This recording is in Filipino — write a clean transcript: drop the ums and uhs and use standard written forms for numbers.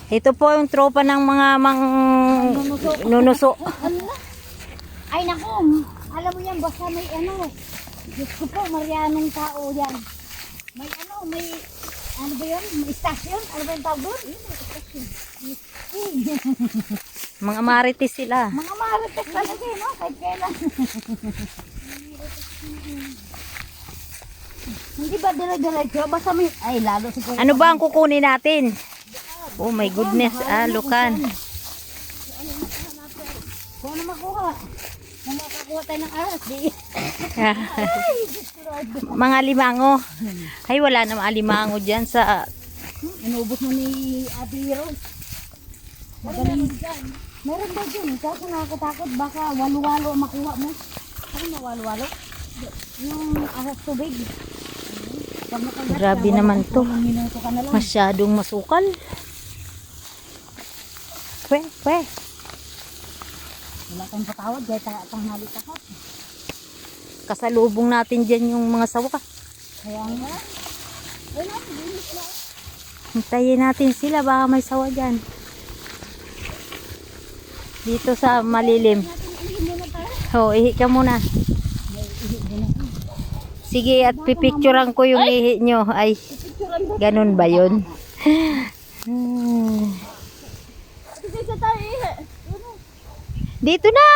Ito po yung tropa ng mga nunuso. Ay naku, alam mo yan, basta may ano. Diyos ko po, Marianong tao yan. May ano ba yun? May istasyon? Ano ba yung tawag doon? Mga marites sila. Mga marites talaga eh, no? Kahit kailan. Hindi ba dire-diretso? Basta may, ay lalo siguro. Ano ba ang kukunin natin? Oh my goodness, lukan. Kung ano makuha. Kung makakuha tayo ng aras, di. Mga limango. Ay, wala namang alimango dyan sa... Inubos mo ni Ate Rose. Magaling dyan. Meron ba dyan? Kaso nakakatakot, baka walo-walo makuha mo. Ano na walo-walo? Yung ahas tubig. Grabe naman to. Minuto ka na lang. Masyadong masukal. Pwe. Wala kang patawad, kaya tanghali takot. Kasalubong natin dyan yung mga sawa. Kaya nga. Wala, bilis na. Hintayin natin sila, baka may sawa dyan. Dito sa malilim. Oh, ihi ka muna. Sige, at pipicturean ko yung ihi nyo. Ay, ganun ba yun? Dito na!